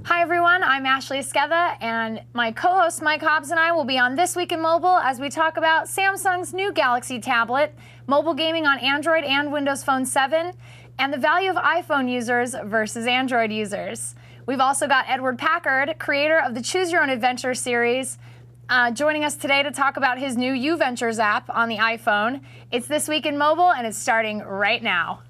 Hi everyone, I'm Ashley Esqueda, and my co-host Mike Hobbs and I will be on This Week in Mobile as we talk about Samsung's new Galaxy tablet, mobile gaming on Android and Windows Phone 7, and the value of iPhone users versus Android users. We've also got Edward Packard, creator of the Choose Your Own Adventure series, joining us today to talk about his new UVentures app on the iPhone. It's This Week in Mobile, and it's starting right now.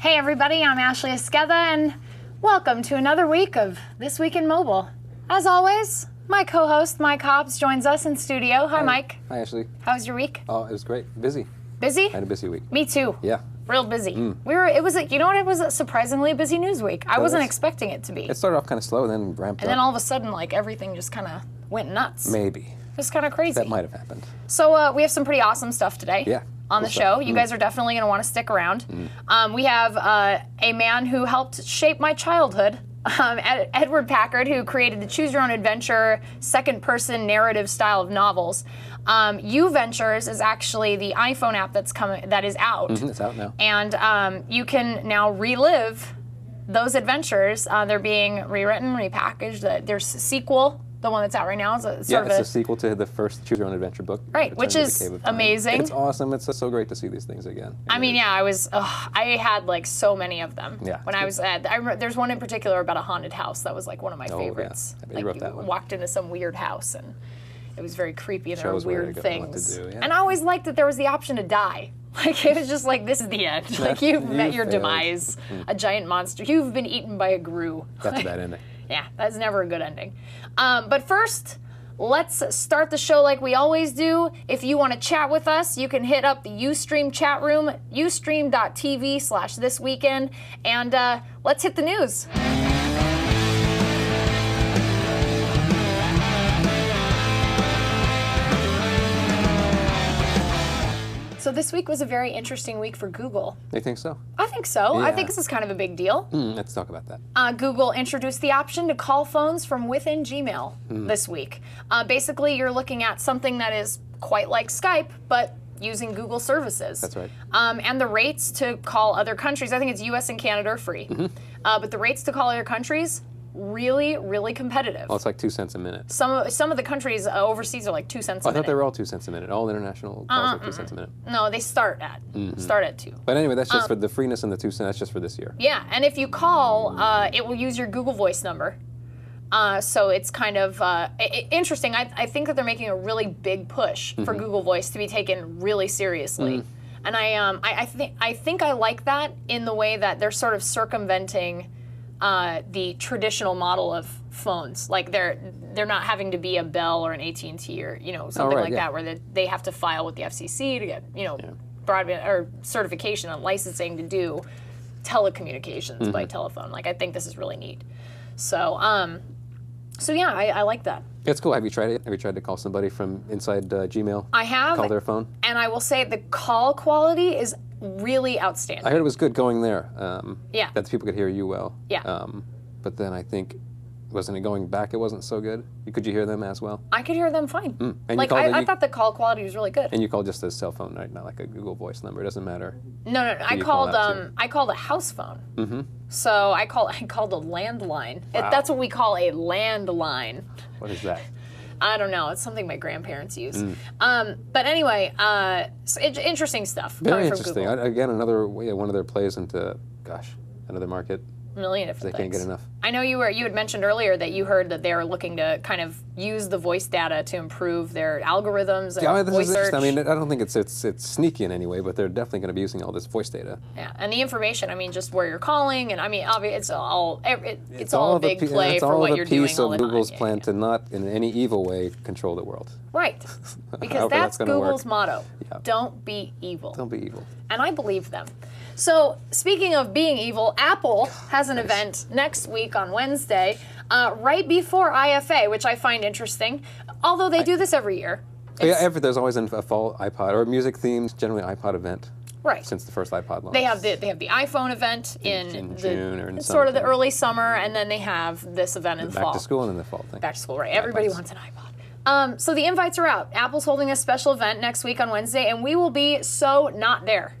Hey everybody, I'm Ashley Esqueda, and welcome to another week of This Week in Mobile. As always, my co-host Mike Hobbs joins us in studio. Hi Mike. Hi Ashley. How was your week? Oh, it was great. Busy. Busy? I had a busy week. Me too. Yeah. Real busy. It was a surprisingly busy news week. I wasn't expecting it to be. It started off kind of slow and then ramped up. And then all of a sudden, like, everything just kind of went nuts. Maybe. It was kind of crazy. That might have happened. So we have some pretty awesome stuff today. Yeah. On the show. You guys are definitely going to want to stick around. We have a man who helped shape my childhood, Edward Packard, who created the Choose Your Own Adventure second-person narrative style of novels. UVentures is actually the iPhone app that is out. It's out now. And you can now relive those adventures. They're being rewritten, repackaged. There's a sequel. The one that's out right now is it's a sequel to the first Choose Your Own Adventure book. Right, which is amazing. It's awesome. It's so great to see these things again. I mean, yeah, I had like so many of them. Yeah, when I was there's one in particular about a haunted house that was like one of my favorites. Yeah. I bet like you wrote that one. Walked into some weird house and it was very creepy and there were Shows where weird to go and things. what to do, yeah. And I always liked that there was the option to die. Like it was just like, this is the end. Like you've met your demise. A giant monster. You've been eaten by a grue. That's a bad ending. Yeah, that's never a good ending. But first, let's start the show like we always do. If you want to chat with us, you can hit up the Ustream chat room, ustream.tv/thisweekend, and let's hit the news. So this week was a very interesting week for Google. You think so? I think so. Yeah. I think this is kind of a big deal. Let's talk about that. Google introduced the option to call phones from within Gmail this week. Basically, you're looking at something that is quite like Skype, but using Google services. That's right. And the rates to call other countries, I think it's US and Canada are free. But the rates to call other countries, really, really competitive. Oh, it's like 2 cents a minute. Some of the countries overseas are like 2 cents a minute. I thought they were all 2 cents a minute. All international calls are 2 cents a minute. No, they start at 2. But anyway, that's just for the freeness and the 2 cents. That's just for this year. Yeah, and if you call, it will use your Google Voice number. So it's kind of interesting. I think that they're making a really big push for Google Voice to be taken really seriously. And I think I like that in the way that they're sort of circumventing the traditional model of phones. Like they're not having to be a Bell or an AT&T or something that, where they have to file with the FCC to get broadband or certification and licensing to do telecommunications by telephone. Like I think this is really neat. So yeah, I like that. It's cool. Have you tried it? Have you tried to call somebody from inside Gmail? I have. Call their phone? And I will say the call quality is really outstanding. I heard it was good going there. Yeah. That the people could hear you well. Yeah. But then I think, wasn't it going back? It wasn't so good. Could you hear them as well? I could hear them fine. And like I thought the call quality was really good. And you called just a cell phone, right? Not like a Google Voice number. It doesn't matter. No. I called a house phone. So I called a landline. Wow. That's what we call a landline. What is that? I don't know. It's something my grandparents use. But anyway, interesting stuff. Very interesting. Again, another one of their plays into, another market. A million different things. They can't get enough. I know you had mentioned earlier that you heard that they are looking to kind of use the voice data to improve their algorithms and voice search. I mean, I don't think it's sneaky in any way, but they're definitely going to be using all this voice data. Yeah, and the information. I mean, just where you're calling, and I mean, it's all a big play for what you're doing. It's all a piece of Google's plan to not, in any evil way, control the world. Right, because that's Google's motto. Yeah. Don't be evil. Don't be evil. And I believe them. So, speaking of being evil, Apple has an event next week on Wednesday, right before IFA, which I find interesting, although they do this every year. Yeah, there's always a fall iPod or music themed, generally iPod event. Right. Since the first iPod launch. They have the iPhone event in June or in it's summer sort of the time. early summer, and then they have this event in the fall. Back to school and then the fall thing. Back to school, right? Everybody wants an iPod. So the invites are out. Apple's holding a special event next week on Wednesday, and we will be so not there.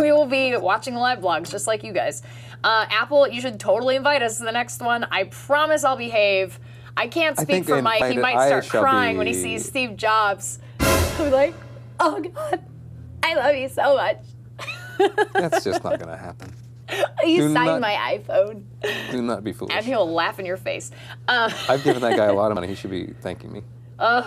We will be watching live blogs just like you guys. Apple, you should totally invite us to the next one. I promise I'll behave. I can't speak for Mike. He might start crying when he sees Steve Jobs. I'm like, oh God, I love you so much. That's just not going to happen. You signed my iPhone. Do not be foolish. And he'll laugh in your face. I've given that guy a lot of money. He should be thanking me.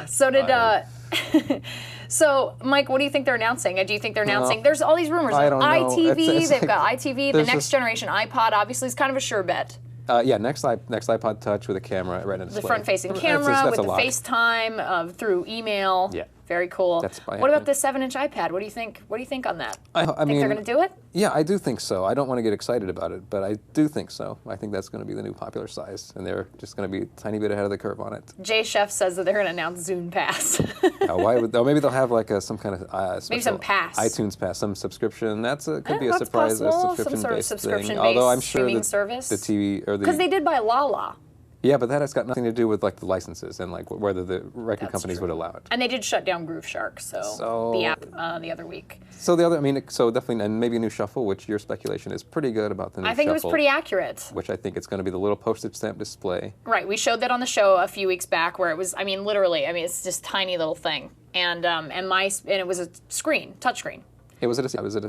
So did. So, Mike, what do you think they're announcing? Do you think they're announcing? There's all these rumors. I don't know. ITV, they've like, got ITV. The next generation iPod, obviously, is kind of a sure bet. Yeah, next iPod Touch with a camera right in the The front-facing camera with the lot. FaceTime through email. Yeah. Very cool. That's what about the 7-inch iPad? What do you think? What do you think on that? I think mean, they're going to do it? Yeah, I do think so. I don't want to get excited about it, but I do think so. I think that's going to be the new popular size, and they're just going to be a tiny bit ahead of the curve on it. Jay Chef says that they're going to announce Zune Pass. Why would? Oh, maybe they'll have like some kind of maybe some pass, iTunes Pass, some subscription. Could be a that's surprise, possible. a subscription-based Some sort of subscription-based thing. Although I'm sure streaming service. the TV or the because they did buy Lala. Yeah, but that has got nothing to do with like the licenses and like whether the record companies would allow it. And they did shut down Groove Shark, so the app the other week. So definitely, and maybe a new shuffle, which your speculation is pretty good about the new shuffle. I think it was pretty accurate. Which I think it's going to be the little postage stamp display. Right, we showed that on the show a few weeks back, where it was, literally, it's just tiny little thing, and it was a screen, touchscreen.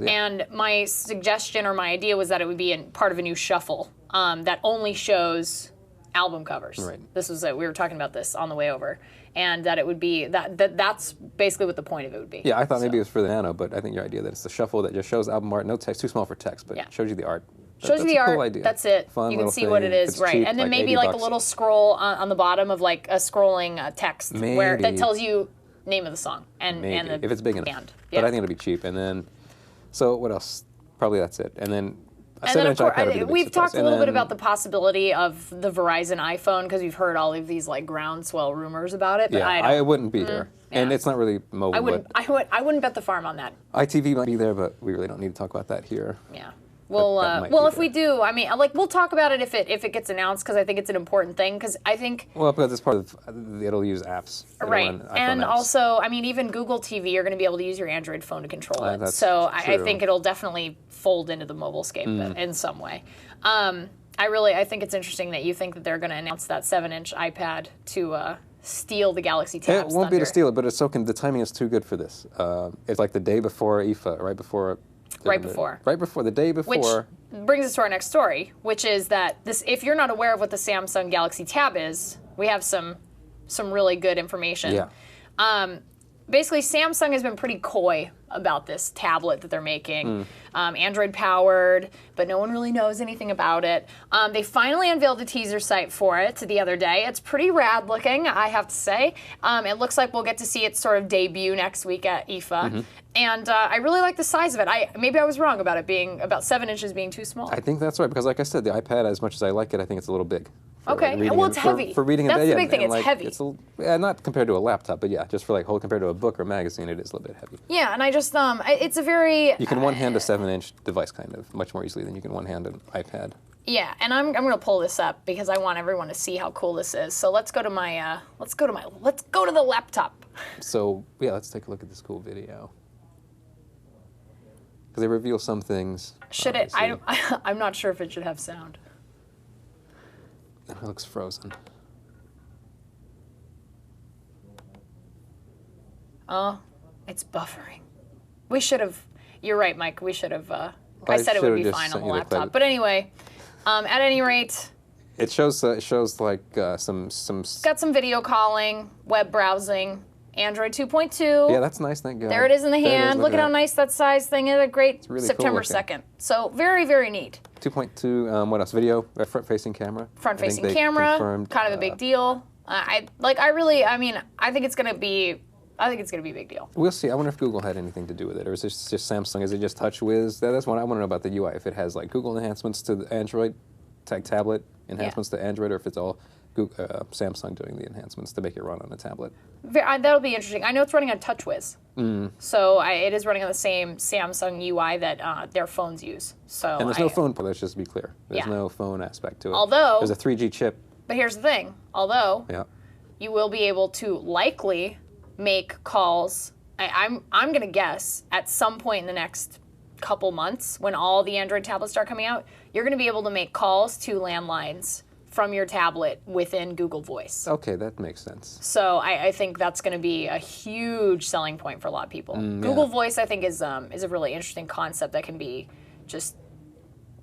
And my suggestion or my idea was that it would be part of a new shuffle that only shows album covers. Right. This was we were talking about this on the way over, and that it would be that's basically what the point of it would be. Yeah, I thought maybe it was for the Nano, but I think your idea that it's the shuffle that just shows album art, no text, too small for text, but shows you the art. Shows you the art. Cool idea. That's it. Fun you can see thing. what it is, right? Cheap, and then like maybe like a little scroll on the bottom of like a scrolling text where that tells you name of the song and the if it's big enough. band. But I think it'll be cheap. And then, so what else? Probably that's it. And then. And then, of course, we've talked a little bit about the possibility of the Verizon iPhone because we've heard all of these like groundswell rumors about it. But I wouldn't be there, and it's not really mobile. I wouldn't bet the farm on that. ITV might be there, but we really don't need to talk about that here. Yeah. Well, if we do, we'll talk about it if it gets announced because I think it's an important thing because I think. Well, because it's part of it'll use apps. Right, and also, even Google TV, you're going to be able to use your Android phone to control it. So I think it'll definitely fold into the mobile scape in some way. I think it's interesting that you think that they're going to announce that 7-inch iPad to steal the Galaxy Tab's It won't be to steal it, but it's the timing is too good for this. It's like the day before IFA, right before the day before. Which brings us to our next story, which is that if you're not aware of what the Samsung Galaxy Tab is, we have some really good information. Yeah. Basically, Samsung has been pretty coy about this tablet that they're making. Android powered, but no one really knows anything about it. They finally unveiled a teaser site for it the other day. It's pretty rad looking, I have to say. It looks like we'll get to see its sort of debut next week at IFA. And I really like the size of it. Maybe I was wrong about it being about 7 inches being too small. I think that's right, because like I said, the iPad, as much as I like it, I think it's a little big. Okay, well, it's heavy. For reading that's the big thing, it's heavy. It's not compared to a laptop, but yeah, just for compared to a book or magazine, it is a little bit heavy. Yeah, and I just, it's a very... You can one-hand a 7-inch device, kind of, much more easily than you can one-hand an iPad. Yeah, and I'm going to pull this up because I want everyone to see how cool this is. So let's go to the laptop. So, yeah, let's take a look at this cool video. Because they reveal some things. Should it? I'm not sure if it should have sound. It looks frozen. Oh, it's buffering. We should have. You're right, Mike. We should have. I said it would be fine on the laptop. But anyway, at any rate. It shows like some. Got some video calling, web browsing. Android 2.2. Yeah, that's nice. Thank God. There it is in the hand. Look at how nice that size thing is. A great really September cool 2nd. So very, very neat. 2.2. What else? Video. Front-facing camera. Front-facing camera. Kind of a big deal. I think it's gonna be. I think it's gonna be a big deal. We'll see. I wonder if Google had anything to do with it, or is this just Samsung? Is it just TouchWiz? That's what I want to know about the UI. If it has like Google enhancements to the Android, tablet enhancements to Android, or if it's all Samsung doing the enhancements to make it run on a tablet. That'll be interesting. I know it's running on TouchWiz, so it is running on the same Samsung UI that their phones use. So and there's no phone port. Let's just be clear. There's no phone aspect to it. Although there's a 3G chip. But here's the thing. Although you will be able to likely make calls. I'm going to guess at some point in the next couple months when all the Android tablets start coming out, you're going to be able to make calls to landlines from your tablet within Google Voice. Okay, that makes sense. So I think that's going to be a huge selling point for a lot of people. Google Voice, I think, is a really interesting concept that can be just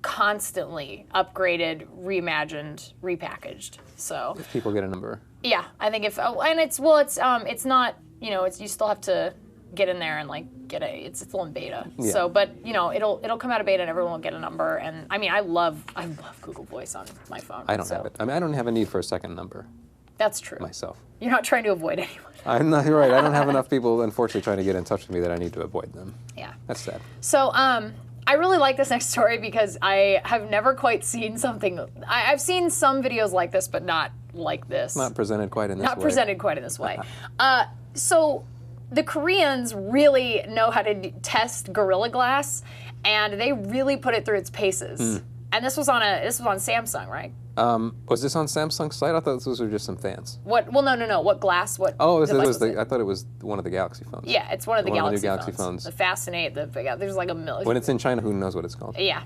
constantly upgraded, reimagined, repackaged. So if people get a number. Yeah, I think it's not, you still have to get in there and like get it's still in beta. Yeah. So, but it'll come out of beta and everyone will get a number. And I mean, I love Google Voice on my phone. I don't have it. I mean, I don't have a need for a second number. That's true. Myself. You're not trying to avoid anyone. I'm not. You're right. I don't have enough people, unfortunately, trying to get in touch with me that I need to avoid them. Yeah. That's sad. So, I really like this next story because I have never quite seen something. I've seen some videos like this, but not like this. Not presented quite in this way. Not presented quite in this way. So the Koreans really know how to test Gorilla Glass, and they really put it through its paces. And this was on Samsung, right? Was this on Samsung's site? I thought those were just some fans. What? Well, no. What glass? What? Oh, I thought it was one of the Galaxy phones. Yeah, it's one of the new Galaxy Galaxy phones. phones. The Fascinate. There's like a million. When it's in China, who knows what it's called? Yeah.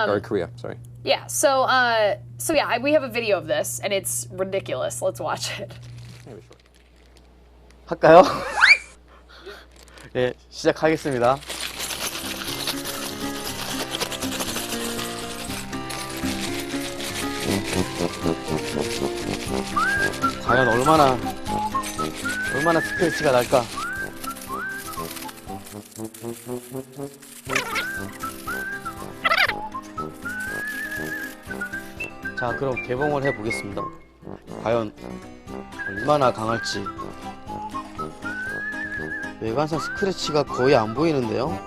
Or Korea. Sorry. Yeah. So we have a video of this, and it's ridiculous. Let's watch it. 할까요? 예, 시작하겠습니다. 과연 얼마나 스크래치가 날까? 자, 그럼 개봉을 해보겠습니다. 과연 얼마나 강할지. 외관상 스크래치가 거의 안 보이는데요?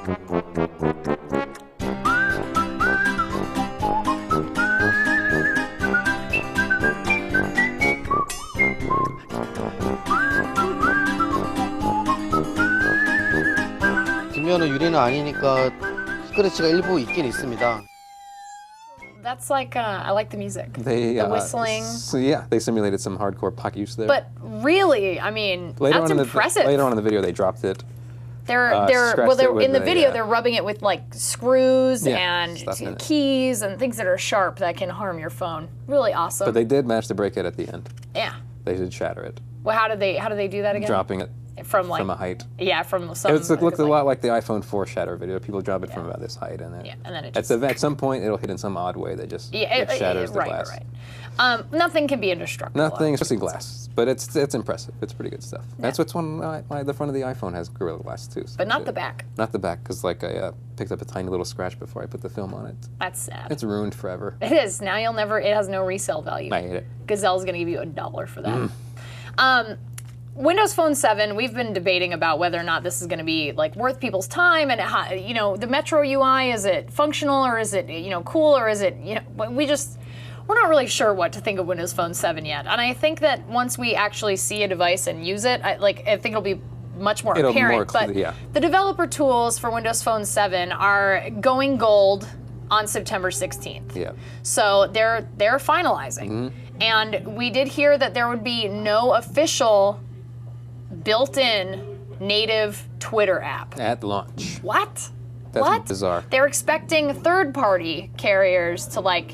뒷면은 유리는 아니니까 스크래치가 일부 있긴 있습니다. That's like I like the music. The whistling. So yeah, they simulated some hardcore puck use there. But really, I mean, that's impressive. Later on in the video, they dropped it. They're in the video. They're rubbing it with like screws and keys and things that are sharp that can harm your phone. Really awesome. But they did manage to break it at the end. Yeah. They did shatter it. Well, how did they do that again? Dropping it from a height. Yeah, from some. It looked a lot like the iPhone 4 shatter video. People drop it from about this height, and then it just, at some point it'll hit in some odd way that just shatters the glass. Right. Nothing can be indestructible. Nothing, especially glass. But it's impressive. It's pretty good stuff. Yeah. That's what's why the front of the iPhone has Gorilla Glass too. So but not the back. Not the back, because I picked up a tiny little scratch before I put the film on it. That's sad. It's ruined forever. It is. Now it has no resale value. I hate it. Gazelle's going to give you $1 for that. Windows Phone 7, we've been debating about whether or not this is going to be like worth people's time, and the Metro UI, is it functional or is it cool, or is it we're not really sure what to think of Windows Phone 7 yet. And I think that once we actually see a device and use it, I think it'll be much more apparent. But the developer tools for Windows Phone 7 are going gold on September 16th. Yeah. So they're finalizing. And we did hear that there would be no official built-in native Twitter app. At launch. What? That's bizarre. They're expecting third-party carriers to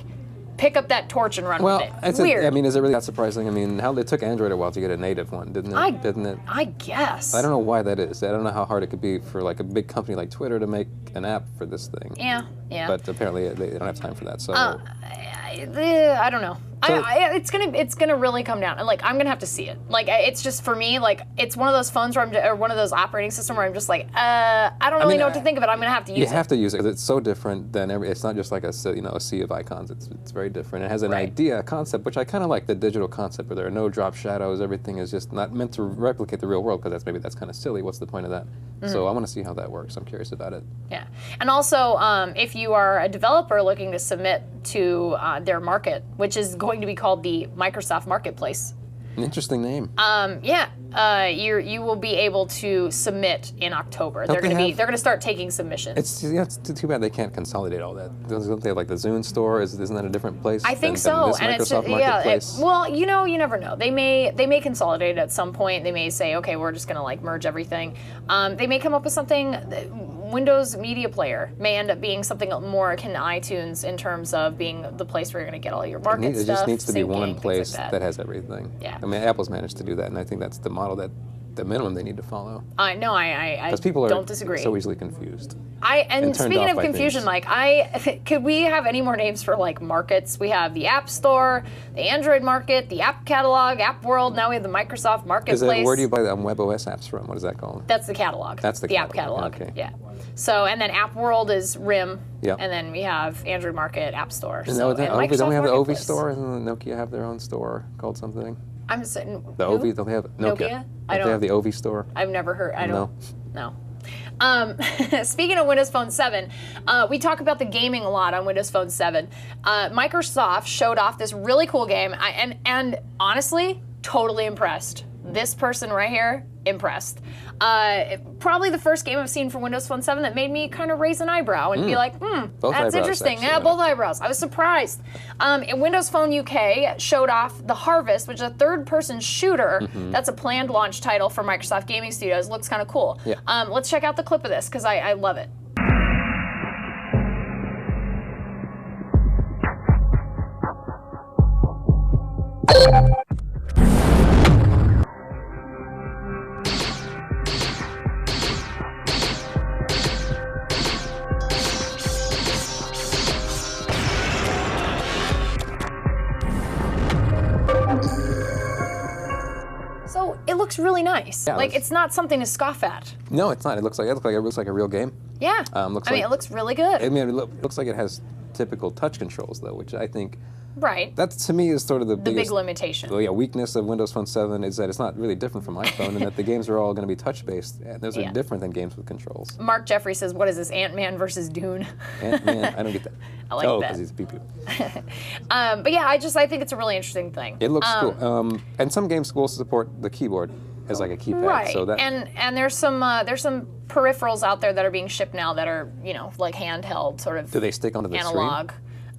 pick up that torch and run with it. Weird. I mean, is it really that surprising? I mean, it took Android a while to get a native one, didn't it? I guess. I don't know why that is. I don't know how hard it could be for a big company like Twitter to make an app for this thing. Yeah. But apparently they don't have time for that. So I don't know. So, it's gonna really come down, and I'm gonna have to see it. It's just for me, it's one of those phones or one of those operating systems where I'm just I don't really know what to think of it. I'm gonna have to use it. You have to use it because it's so different than it's not just like a sea of icons. It's very different. It has an idea, a concept, which I kind of like, the digital concept where there are no drop shadows. Everything is just not meant to replicate the real world, because that's kind of silly. What's the point of that? So I want to see how that works. I'm curious about it. Yeah, and also if you are a developer looking to submit to their market, which is going to be called the Microsoft Marketplace. An interesting name. You will be able to submit in October. They're going to start taking submissions. It's too bad they can't consolidate all that. Don't they have like the Zune store? Isn't that a different place? I think than so. This And Microsoft Marketplace? well, you never know. They may consolidate it at some point. They may say, okay, we're just going to like merge everything. They may come up with something. Windows Media Player may end up being something more akin to iTunes in terms of being the place where you're going to get all your market stuff. It just needs to be one syncing, place like that has everything. Yeah. I mean, Apple's managed to do that, and I think that's the model that the minimum they need to follow. I People don't disagree. so easily confused. And speaking of confusion, things. could we have any more names for like markets? We have the App Store, the Android Market, the App Catalog, App World. Now we have the Microsoft Marketplace. Where do you buy the WebOS apps from? What is that called? That's the catalog. That's the App Catalog. Okay. Yeah. So and then App World is RIM. Yep. And then we have Android Market, App Store. And So, don't Microsoft we have the Ovi Marketplace. store? Doesn't Nokia have their own store called something? I'm saying The Ovi, don't they have Nokia? Nokia? Don't they have the Ovi store? I've never heard. I don't. No. Speaking of Windows Phone 7, we talk about the gaming a lot on Windows Phone 7. Microsoft showed off this really cool game, and honestly, totally impressed. This person right here, impressed. Probably the first game I've seen for Windows Phone 7 that made me kind of raise an eyebrow and be like, Both that's eyebrows, interesting. actually, Yeah, both eyebrows. I was surprised. Windows Phone UK showed off The Harvest, which is a third-person shooter. That's a planned launch title for Microsoft Gaming Studios. Looks kind of cool. Yeah. Let's check out the clip of this, because I love it. So it looks really nice. Yeah, it's not something to scoff at. No, it's not. It looks like a real game. Yeah. It looks really good. I mean, it looks like it has typical touch controls though, which I think right. that to me is sort of the big limitation. Weakness of Windows Phone 7 is that it's not really different from iPhone, and that the games are all going to be touch-based. And those are different than games with controls. Mark Jeffrey says, "What is this, Ant-Man versus Dune?" Ant-Man, I don't get that. I like that. because he's a pee-poo. But yeah, I think it's a really interesting thing. It looks cool. And some games will support the keyboard as like a keypad. Right. So that and there's some peripherals out there that are being shipped now that are like handheld sort of. Do they stick onto the analog?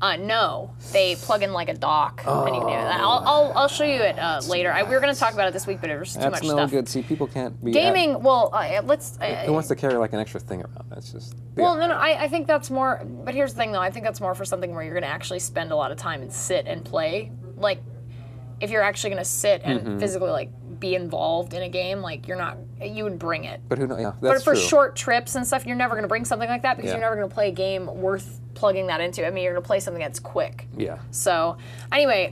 No, they plug in like a dock, and you can do that. I'll show you it later. We were going to talk about it this week, but there's too much That's no stuff. good. See, people can't be Gaming. Let's. Who wants to carry like an extra thing around? That's just. Well, no. I think that's more. But here's the thing, though. I think that's more for something where you're going to actually spend a lot of time and sit and play. Like, if you're actually going to sit and physically like be involved in a game, like you would bring it. But who knows? Yeah, But that's for true. short trips and stuff, you're never going to bring something like that because Yeah. you're never going to play a game worth plugging that into. I mean, you're going to play something that's quick. Yeah. So, anyway,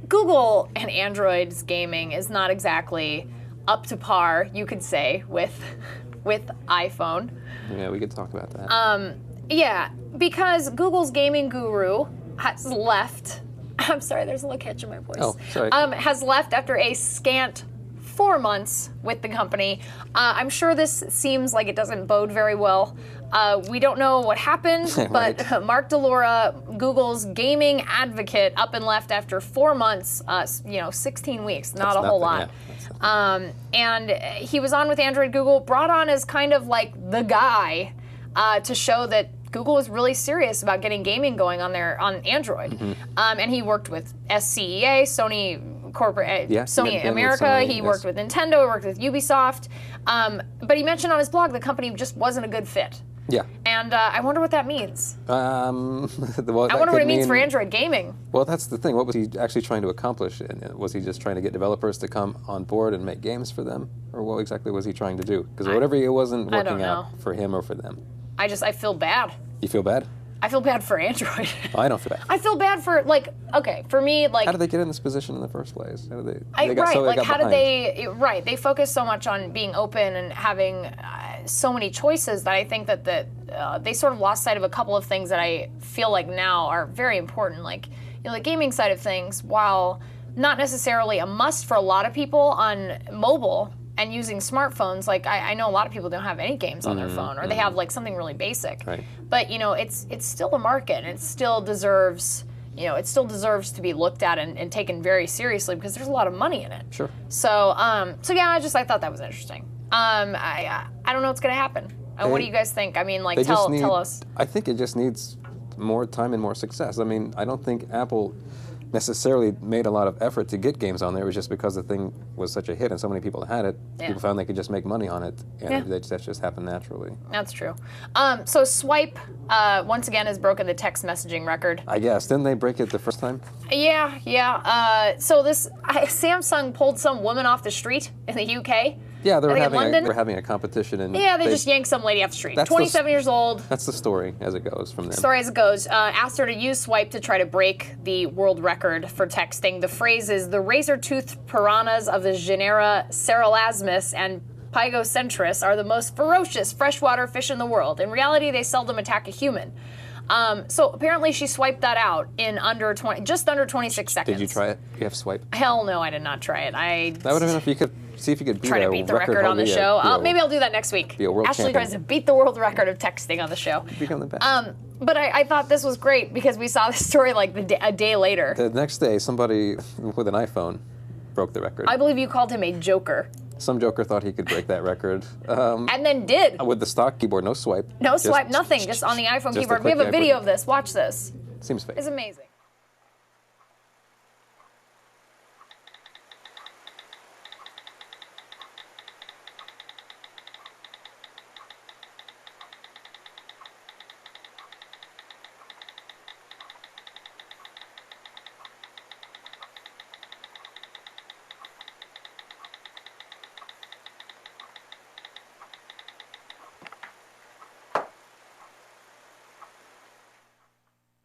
Google and Android's gaming is not exactly up to par, you could say, with iPhone. Yeah, we could talk about that. Yeah, because Google's gaming guru has left. I'm sorry, there's a little catch in my voice. Oh, sorry. Has left after a scant 4 months with the company. I'm sure this seems like it doesn't bode very well. We don't know what happened, Right. but Mark DeLaura, Google's gaming advocate, up and left after 4 months, 16 weeks, not That's a whole nothing, lot. yeah. And he was on with Android Google, brought on as kind of like the guy to show that Google was really serious about getting gaming going on Android. And he worked with SCEA, Sony corporate, Yes, Sony been with America. Sony, He yes. worked with Nintendo. He worked with Ubisoft. But he mentioned on his blog the company just wasn't a good fit. Yeah. And I wonder what that means. I I wonder what it means for Android gaming. Well, that's the thing. What was he actually trying to accomplish? And was he just trying to get developers to come on board and make games for them? Or what exactly was he trying to do? Because whatever it wasn't I don't working out know. for him or for them. I feel bad. You feel bad? I feel bad for Android. I don't feel bad. I feel bad for, for me, How did they get in this position in the first place? How did they they focus so much on being open and having so many choices that I think that they sort of lost sight of a couple of things that I feel like now are very important. Like, the gaming side of things, while not necessarily a must for a lot of people on mobile, and using smartphones, like I know a lot of people don't have any games on their phone, or they have like something really basic. Right. But it's still a market, and it still deserves to be looked at and taken very seriously because there's a lot of money in it. Sure. So yeah, I thought that was interesting. I don't know what's gonna happen. What do you guys think? I mean, like tell us. I think it just needs more time and more success. I mean, I don't think Apple necessarily made a lot of effort to get games on there. It was just because the thing was such a hit and so many people had it. Yeah. People found they could just make money on it, and that just happened naturally. That's true. So Swipe, once again, has broken the text messaging record. I guess. Didn't they break it the first time? Yeah. So Samsung pulled some woman off the street in the UK. Yeah, they were having a competition. And they just yanked some lady off the street. 27 years old. That's the story as it goes from them. Asked her to use Swipe to try to break the world record for texting. The phrase is, the razor-toothed piranhas of the genera Cerelasmus and Pygocentris are the most ferocious freshwater fish in the world. In reality, they seldom attack a human. So apparently she swiped that out in just under 26 seconds. Did you try it? You have Swipe? Hell no, I did not try it. That would have been if you could see if you could try to beat the record on the show. Maybe I'll do that next week. Be a world Ashley champion. tries to beat the world record of texting on the show. Become the best. But I thought this was great because we saw this story like a day later. The next day, somebody with an iPhone broke the record. I believe you called him a joker. Some joker thought he could break that record. And then did. With the stock keyboard, no swipe. No swipe, nothing, just on the iPhone keyboard. We have a video of this. Watch this. Seems fake. It's amazing.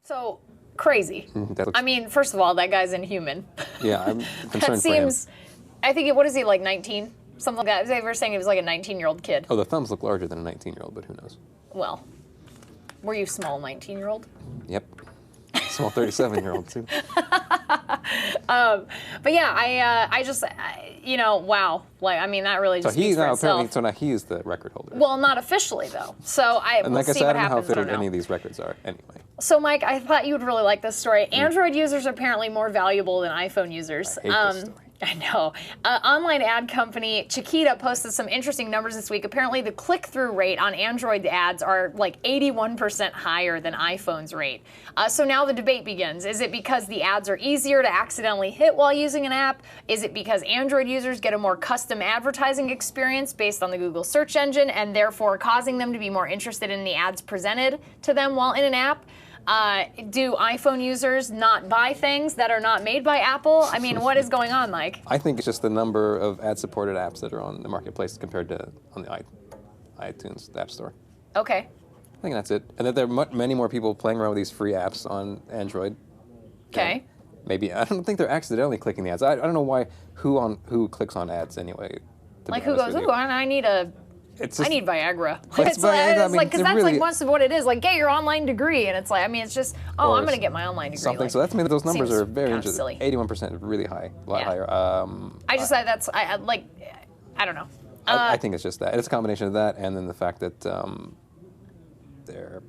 So crazy. I mean, first of all, that guy's inhuman. Yeah, I'm concerned for him. I think, what is he, like 19? Something like that. They were saying he was like a 19-year-old kid. Oh, the thumbs look larger than a 19-year-old, but who knows? Well, were you small 19-year-old? Yep. Small 37-year-old, too. But yeah, I just, wow. Like, I mean, that really just speaks for itself. So now he is the record holder. Well, not officially, though. So and like I said, I don't know how fitted any of these records are anyway. So, Mike, I thought you would really like this story. Android users are apparently more valuable than iPhone users. I hate this story. I know. Online ad company Chiquita posted some interesting numbers this week. Apparently, the click-through rate on Android ads are like 81% higher than iPhone's rate. So now the debate begins. Is it because the ads are easier to accidentally hit while using an app? Is it because Android users get a more custom advertising experience based on the Google search engine and therefore causing them to be more interested in the ads presented to them while in an app? Do iPhone users not buy things that are not made by Apple? I mean, what is going on, Mike? I think it's just the number of ad-supported apps that are on the marketplace compared to on the iTunes App Store. Okay. I think that's it. And that there are many more people playing around with these free apps on Android. Okay. Maybe. I don't think they're accidentally clicking the ads. I don't know why who clicks on ads anyway. Like who goes, ooh, I need Viagra. It's Viagra. Like, because that's like most of what it is. Like, get your online degree, and it's like, I mean, it's just, I'm going to get my online degree. Something. Like, so that's those numbers are very interesting. Silly. 81% is really high, a lot higher. I just said I don't know. I think it's just that. It's a combination of that, and then the fact that they're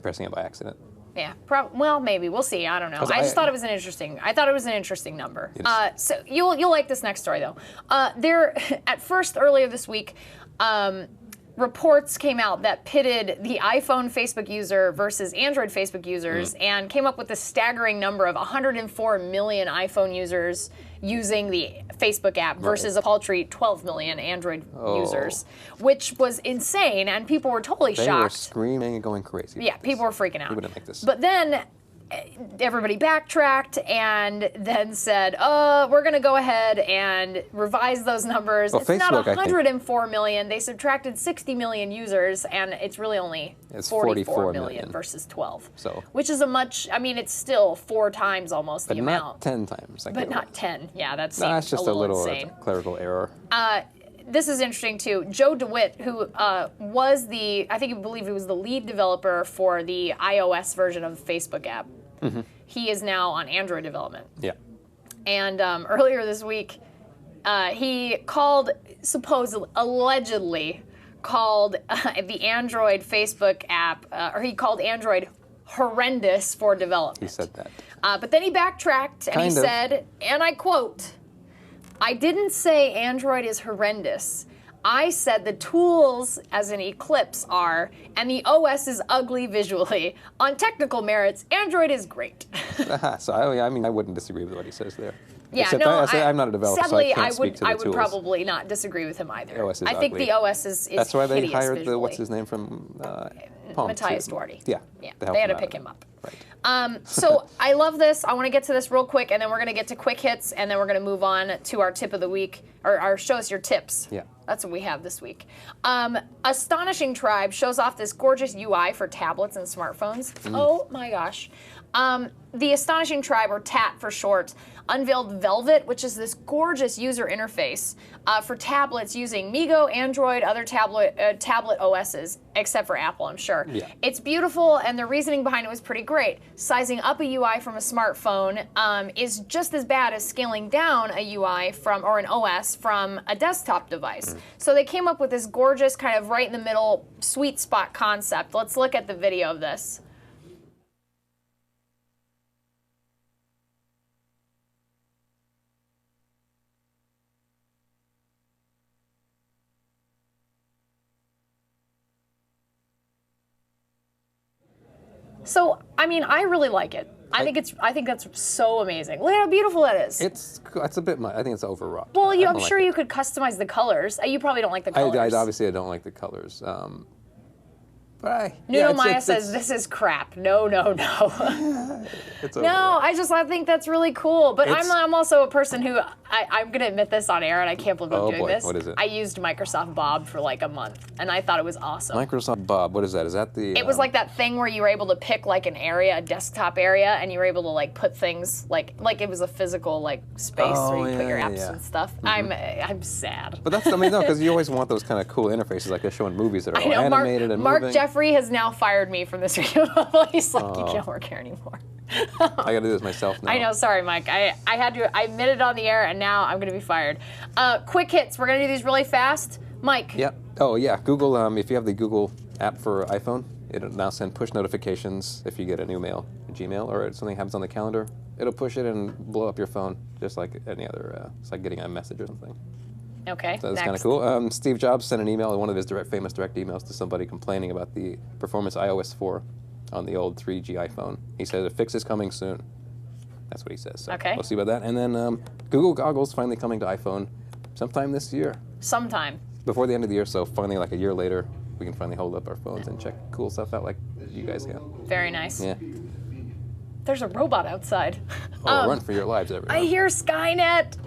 pressing it by accident. Yeah, well, maybe we'll see. I don't know. I just thought it was an interesting number. So you'll like this next story though. At first earlier this week, reports came out that pitted the iPhone Facebook user versus Android Facebook users, and came up with a staggering number of 104 million iPhone users using the Facebook app versus a paltry 12 million Android users, which was insane, and people were totally shocked. They were screaming and going crazy. Yeah, people were freaking out. We wouldn't make this. But then everybody backtracked and then said, we're going to go ahead and revise those numbers. Well, it's Facebook, not 104 million. They subtracted 60 million users, and it's really only 44 million versus 12. So, which is it's still 4 times almost the amount. But not 10 times. But not 10. Yeah, that's just a little insane. Clerical error. This is interesting too. Joe DeWitt, who was I believe he was the lead developer for the iOS version of the Facebook app. He is now on Android development. Yeah. And earlier this week, he called, supposedly, allegedly, called the Android Facebook app, or he called Android horrendous for development. He said that. But then he backtracked and he said, and I quote, "I didn't say Android is horrendous. I said the tools, as in Eclipse, are, and the OS is ugly visually. On technical merits, Android is great." So I mean, I wouldn't disagree with what he says there. Yeah, Except no, I'm not a developer, sadly, so I can't speak to the I would tools. probably not disagree with him either. The OS is I think ugly. the OS is That's why they hideous hired visually. what's his name from Palm. Matthias Duarte. Yeah. Yeah, to help they had to out. pick him up. Right. So I love this. I want to get to this real quick, and then we're going to get to quick hits, and then we're going to move on to our tip of the week, or our show us your tips. Yeah. That's what we have this week. Astonishing Tribe shows off this gorgeous UI for tablets and smartphones. Oh my gosh. The Astonishing Tribe, or TAT for short, unveiled Velvet, which is this gorgeous user interface for tablets using Migo, Android, other tablet OSs, except for Apple, I'm sure. Yeah. It's beautiful, and the reasoning behind it was pretty great. Sizing up a UI from a smartphone is just as bad as scaling down a UI from, or an OS from a desktop device. So they came up with this gorgeous kind of right in the middle sweet spot concept. Let's look at the video of this. So, I mean, I really like it. I think that's so amazing. Look at how beautiful that is. It's a bit much. I think it's overwrought. Well, I'm like sure it. you could customize the colors. You probably don't like the colors. Obviously, I don't like the colors. But Nuno Maya says this is crap. No, no, no. It's No, I think that's really cool. But I'm also a person who I'm gonna admit this on air, and I can't believe I'm doing this. What is it? I used Microsoft Bob for like a month, and I thought it was awesome. Microsoft Bob. What is that? Is that the? It was like that thing where you were able to pick like an area, a desktop area, and you were able to like put things like it was a physical like space where you put your apps and stuff. I'm sad. But that's because you always want those kind of cool interfaces like they're showing movies that are all animated and Mark moving. Jeffrey has now fired me from this review. He's like, you can't work here anymore. I got to do this myself now. I know, sorry, Mike. I admitted it on the air, and now I'm going to be fired. Quick hits. We're going to do these really fast. Mike. Yep. Oh yeah, Google. If you have the Google app for iPhone, it'll now send push notifications if you get a new mail, Gmail, or if something happens on the calendar. It'll push it and blow up your phone, just like any other. It's like getting a message or something. Okay. So that's kind of cool. Steve Jobs sent an email, one of his famous direct emails, to somebody complaining about the performance iOS 4 on the old 3G iPhone. He said a fix is coming soon. That's what he says. So okay. We'll see about that. And then Google Goggles finally coming to iPhone sometime this year. Sometime. Before the end of the year, so finally, like a year later, we can finally hold up our phones and check cool stuff out like you guys can. Very nice. Yeah. There's a robot outside. Oh, run for your lives, everyone. I hear Skynet.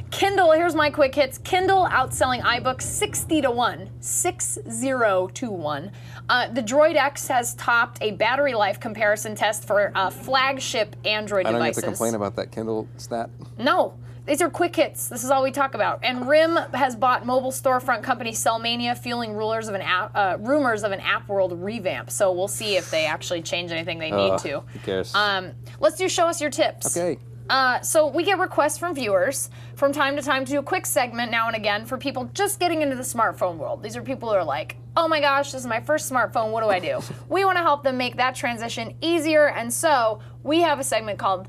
Kindle, here's my quick hits. Kindle outselling iBooks 60 to 1. 60 to 1. The Droid X has topped a battery life comparison test for flagship Android I don't devices. have to complain about that Kindle stat. No. These are quick hits. This is all we talk about. And RIM has bought mobile storefront company Cellmania, fueling rumors of an App World revamp. So we'll see if they actually change anything they need to. Who cares? Let's do show us your tips. Okay. So we get requests from viewers from time to time to do a quick segment now and again for people just getting into the smartphone world. These are people who are like, oh my gosh, this is my first smartphone, what do I do? We want to help them make that transition easier, and so we have a segment called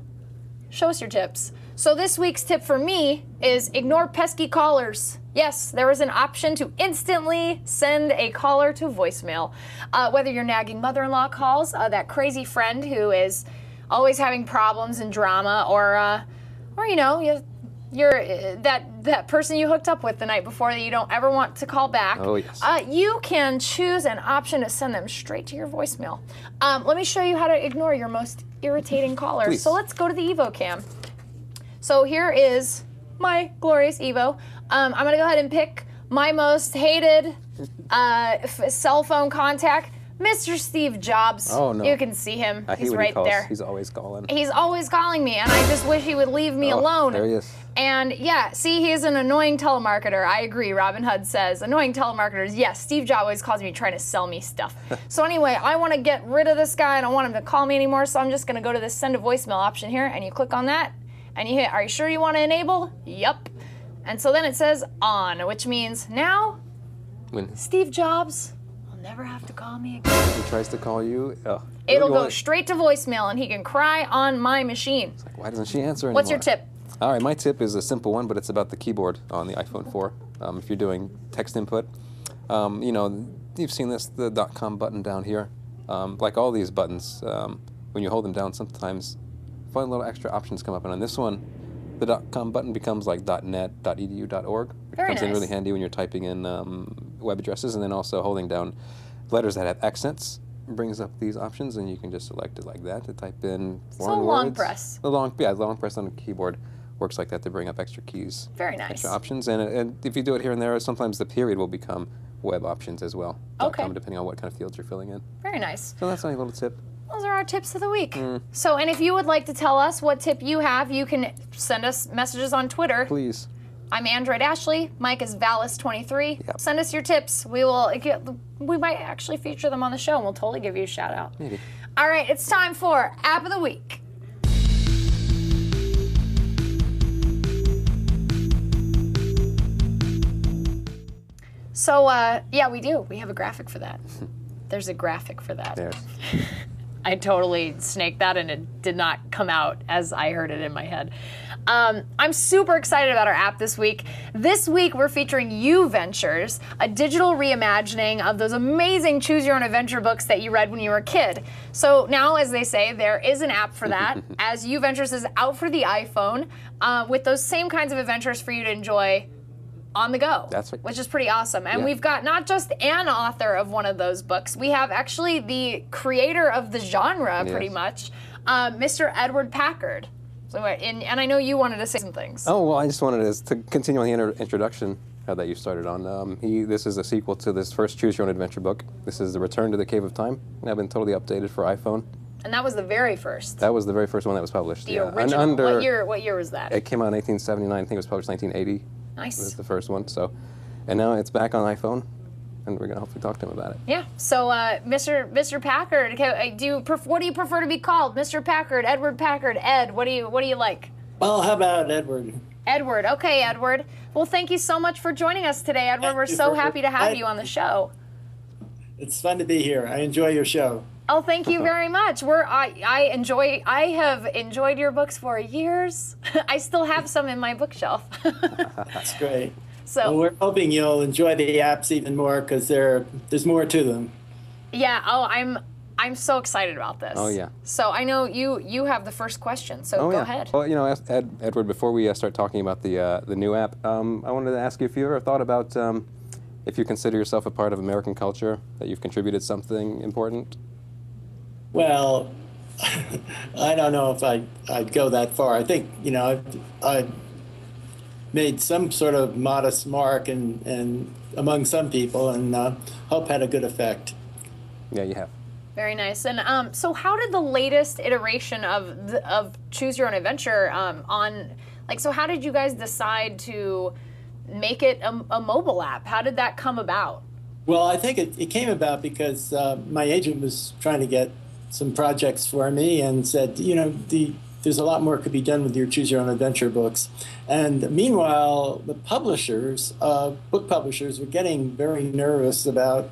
Show Us Your Tips. So this week's tip for me is ignore pesky callers. Yes, there is an option to instantly send a caller to voicemail. Whether you're nagging mother-in-law calls, that crazy friend who is always having problems and drama, or you know, you're that person you hooked up with the night before that you don't ever want to call back. Oh yes. You can choose an option to send them straight to your voicemail. Let me show you how to ignore your most irritating caller. Please. So let's go to the Evo Cam. So here is my glorious Evo. I'm gonna go ahead and pick my most hated cell phone contact, Mr. Steve Jobs. Oh no. You can see him. I hate He's when right he calls. there. He's always calling. He's always calling me, and I just wish he would leave me alone. There he is. And yeah, see, he is an annoying telemarketer. I agree. Robin Hood says, annoying telemarketers. Yes, Steve Jobs always calls me trying to sell me stuff. So anyway, I want to get rid of this guy. I don't want him to call me anymore, so I'm just going to go to this send a voicemail option here, and you click on that, and you hit, are you sure you want to enable? Yep. And so then it says on, which means now When Steve Jobs will never have to call me again. he tries to call you, It'll go straight to voicemail and he can cry on my machine. Like, why doesn't she answer anymore? What's your tip? All right, my tip is a simple one, but it's about the keyboard on the iPhone 4. If you're doing text input, you know, you've seen this, the .com button down here. Like all these buttons, when you hold them down, sometimes fun little extra options come up. And on this one, the .com button becomes like .net, .edu, .org. Which Very comes in nice. really handy when you're typing in web addresses, and then also holding down letters that have accents brings up these options, and you can just select it like that to type in foreign words. long press. The long press on the keyboard works like that to bring up extra keys. Very nice. Extra options, and if you do it here and there, sometimes the period will become web options as well. Okay. Depending on what kind of fields you're filling in. Very nice. So that's my little tip. Those are our tips of the week. So, and if you would like to tell us what tip you have, you can send us messages on Twitter. Please. I'm Android Ashley. Mike is Valis23. Yep. Send us your tips. We might actually feature them on the show, and we'll totally give you a shout out. Maybe. All right, it's time for App of the Week. So, yeah, we do. We have a graphic for that. There's a graphic for that. There's. I totally snaked that, and it did not come out as I heard it in my head. I'm super excited about our app this week. This week, we're featuring U Ventures, a digital reimagining of those amazing Choose Your Own Adventure books that you read when you were a kid. So now, as they say, there is an app for that, as U Ventures is out for the iPhone, with those same kinds of adventures for you to enjoy on the go. That's right. Which is pretty awesome. And Yeah. we've got not just an author of one of those books, we have actually the creator of the genre, pretty Yes. much, Mr. Edward Packard. So, and I know you wanted to say some things. Oh, well, I just wanted to continue on the introduction that you started on. This is a sequel to this first Choose Your Own Adventure book. This is The Return to the Cave of Time. I've been totally updated for iPhone. And that was the very first. That was the very first one that was published. The And original. What year was that? It came out in 1979. I think it was published in 1980. Nice. Was the first one. So, and now it's back on iPhone, and we're gonna hopefully talk to him about it. Yeah. So, Mr. Packard, what do you prefer to be called? Mr. Packard, Edward Packard, Ed. What do you like? Well, how about Edward? Edward. Okay, Edward. Well, thank you so much for joining us today, Edward. Thank We're you so for- happy to have you on the show. It's fun to be here. I enjoy your show. Oh, thank you very much. I have enjoyed your books for years. I still have some in my bookshelf. That's great. So Well, we're hoping you'll enjoy the apps even more because there's more to them. yeah, I'm so excited about this. Oh, yeah. So I know you have the first question, so go ahead. Well, you know, Edward, before we start talking about the new app, I wanted to ask you if you ever thought about if you consider yourself a part of American culture, that you've contributed something important. Well, I don't know if I'd go that far. I think, I've made some sort of modest mark and among some people, and hope had a good effect. Yeah, you have. Very nice. And so how did the latest iteration of Choose Your Own Adventure so how did you guys decide to make it a mobile app? How did that come about? Well, I think it came about because my agent was trying to get some projects for me and said, there's a lot more could be done with your Choose Your Own Adventure books. And meanwhile, the publishers, book publishers, were getting very nervous about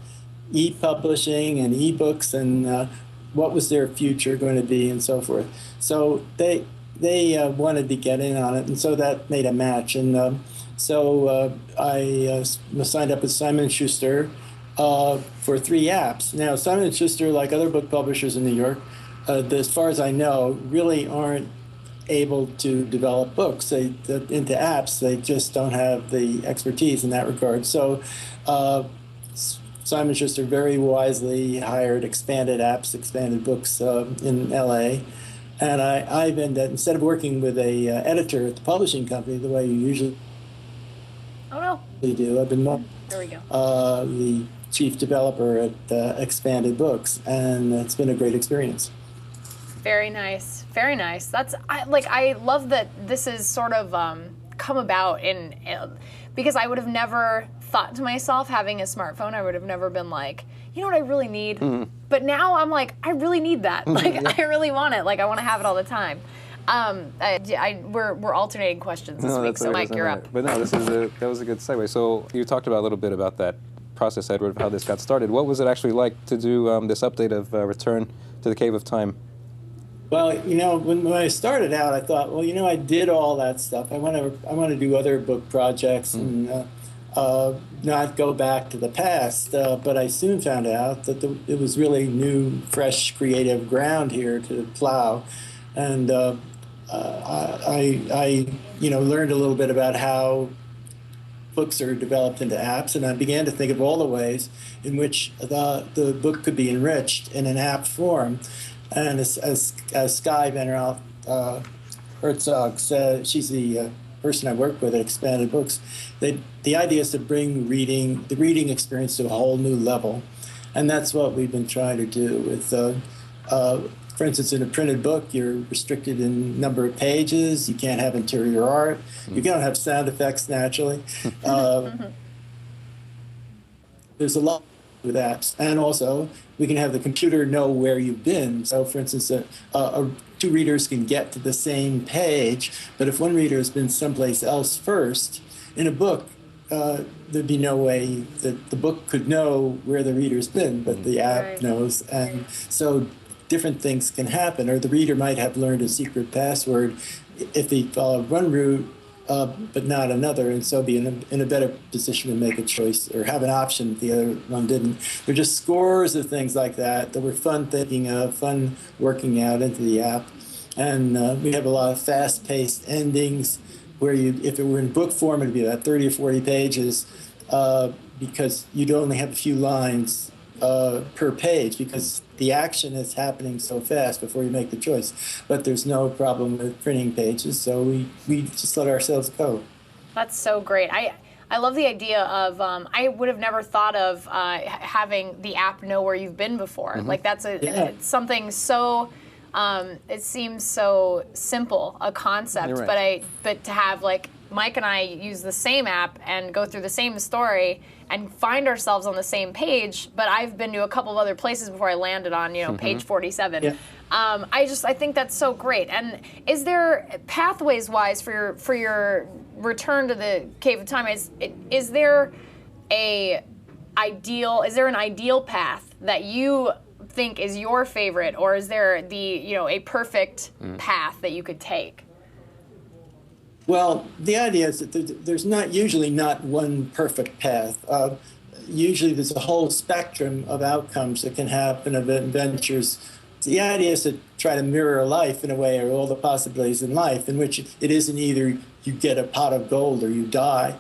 e-publishing and e-books and what was their future going to be and so forth. So they wanted to get in on it, and so that made a match. And so I signed up with Simon & Schuster for 3 apps. Now, Simon & Schuster, like other book publishers in New York, as far as I know, really aren't able to develop books into apps. They just don't have the expertise in that regard. So Simon & Schuster very wisely hired Expanded Books in LA. And I've ended, instead of working with a editor at the publishing company the way you usually do, I've been There we go. the chief developer at Expanded Books, and it's been a great experience. Very nice. Very nice. I love that this is sort of come about because I would have never thought to myself, having a smartphone, I would have never been like, you know what I really need? But now I'm like, I really need that. I really want it. I want to have it all the time. We're alternating questions this week, so Mike, you're up. But no, that was a good segue. So you talked about a little bit about that process, Edward, of how this got started. What was it actually like to do this update of Return to the Cave of Time? Well, when I started out, I thought, well, I did all that stuff. I want to do other book projects and not go back to the past. But I soon found out that it was really new, fresh, creative ground here to plow, and I learned a little bit about how books are developed into apps, and I began to think of all the ways in which the book could be enriched in an app form. And as Skye Van Ralph Herzog said, she's the person I work with at Expanded Books, the idea is to bring the reading experience to a whole new level. And that's what we've been trying to do with, for instance, in a printed book, you're restricted in number of pages, you can't have interior art, you can't have sound effects naturally. There's a lot with apps, and also we can have the computer know where you've been. So, for instance, two readers can get to the same page, but if one reader has been someplace else first, in a book, there'd be no way that the book could know where the reader's been, but the app knows, and so different things can happen. Or the reader might have learned a secret password if they follow one route, but not another, and so be in a better position to make a choice or have an option if the other one didn't. There are just scores of things like that we're fun thinking of, fun working out into the app. And we have a lot of fast-paced endings where if it were in book form, it'd be about 30 or 40 pages because you'd only have a few lines per page because the action is happening so fast before you make the choice. But there's no problem with printing pages, so we just let ourselves go. That's so great. I love the idea of, I would have never thought of having the app know where you've been before. Mm-hmm. Like that's it's something so, it seems so simple, a concept, right. but to have like Mike and I use the same app and go through the same story and find ourselves on the same page, but I've been to a couple of other places before I landed on, page 47. Yeah. I think that's so great. And is there pathways-wise for your return to the Cave of Time? Is there an ideal path that you think is your favorite, or is there a perfect path that you could take? Well, the idea is that there's usually not one perfect path. Usually there's a whole spectrum of outcomes that can happen, of adventures. The idea is to try to mirror life in a way, or all the possibilities in life, in which it isn't either you get a pot of gold or you die.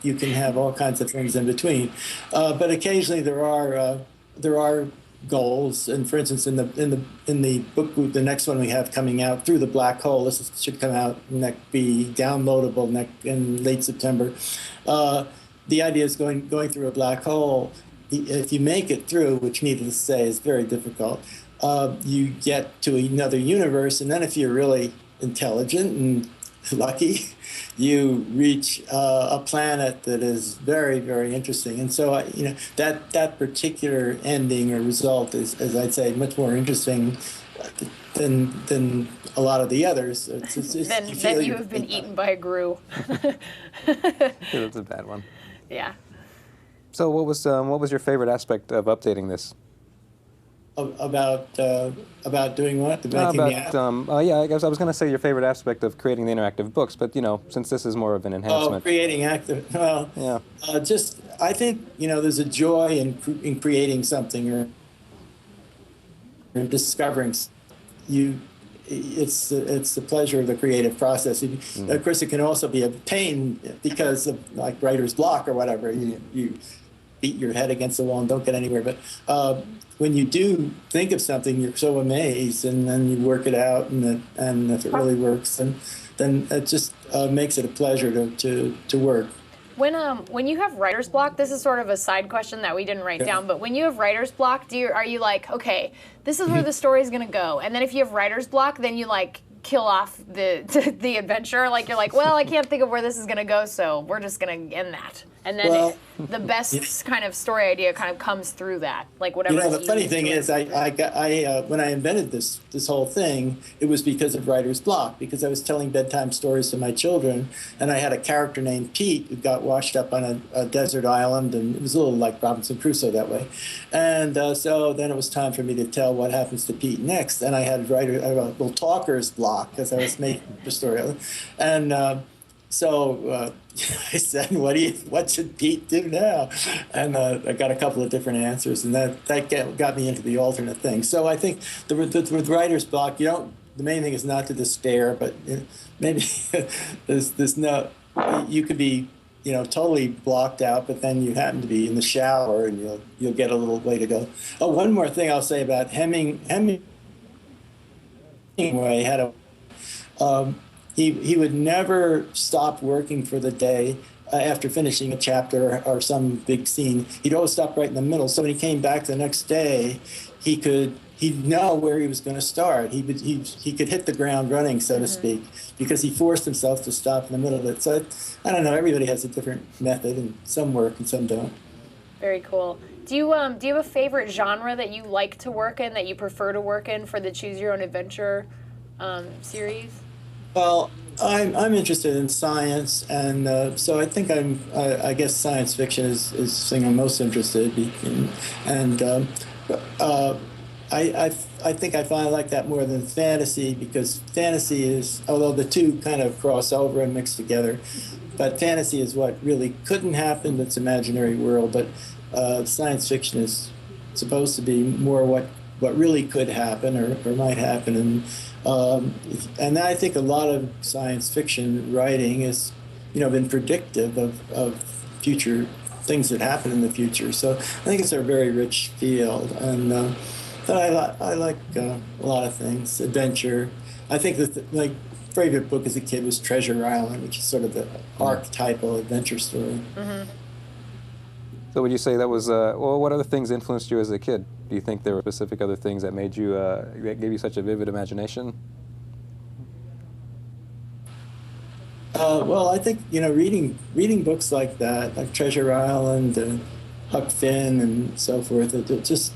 You can have all kinds of things in between. But occasionally there are goals, and for instance, in the book, the next one we have coming out, Through the Black Hole, this should come out be downloadable in late September. The idea is going through a black hole. If you make it through, which needless to say is very difficult, you get to another universe, and then if you're really intelligent and lucky, you reach a planet that is very, very interesting. And so, that particular ending or result is, as I'd say, much more interesting than a lot of the others. Then you have been eaten by a grue. That's a bad one. Yeah. So what was your favorite aspect of updating this? About doing what? I guess I was going to say your favorite aspect of creating the interactive books, but since this is more of an enhancement. Creating active. Well, yeah. I think there's a joy in creating something or discovering. It's the pleasure of the creative process. Of course, it can also be a pain because of like writer's block or whatever. You beat your head against the wall and don't get anywhere. But when you do think of something, you're so amazed, and then you work it out, and if it really works, then it just makes it a pleasure to work. When you have writer's block, this is sort of a side question that we didn't write down, but when you have writer's block, are you like, okay, this is where the story is going to go, and then if you have writer's block, then you like kill off the adventure. Like you're like, well, I can't think of where this is going to go, so we're just going to end that. And then the best kind of story idea kind of comes through that, like whatever. The funny thing is, when I invented this whole thing, it was because of writer's block, because I was telling bedtime stories to my children, and I had a character named Pete who got washed up on a desert island, and it was a little like Robinson Crusoe that way. And so then it was time for me to tell what happens to Pete next, and I had a little talker's block because I was making the story, and so I said, what should Pete do now? And I got a couple of different answers, and that got me into the alternate thing. So I think with writer's block, the main thing is not to despair, but maybe there's no, you could be, totally blocked out, but then you happen to be in the shower and you'll get a little way to go. Oh, one more thing I'll say about Hemingway had a, he would never stop working for the day after finishing a chapter or some big scene. He'd always stop right in the middle. So when he came back the next day, he'd know where he was going to start. He could hit the ground running, so to speak, because he forced himself to stop in the middle of it. So I don't know. Everybody has a different method, and some work and some don't. Very cool. Do you have a favorite genre that you like to work in, that you prefer to work in for the Choose Your Own Adventure series? Well, I'm interested in science, and so I think I guess science fiction is the thing I'm most interested in, and I think I finally like that more than fantasy, because fantasy is, although the two kind of cross over and mix together, but fantasy is what really couldn't happen. It's imaginary world, but science fiction is supposed to be more what really could happen or might happen, and I think a lot of science fiction writing has, been predictive of future things that happen in the future. So I think it's a very rich field, and but I like a lot of things. Adventure. I think that my favorite book as a kid was Treasure Island, which is sort of the archetypal adventure story. Mm-hmm. So would you say that was, what other things influenced you as a kid? Do you think there were specific other things that made you, that gave you such a vivid imagination? Well, I think, reading books like that, like Treasure Island and Huck Finn and so forth, it just,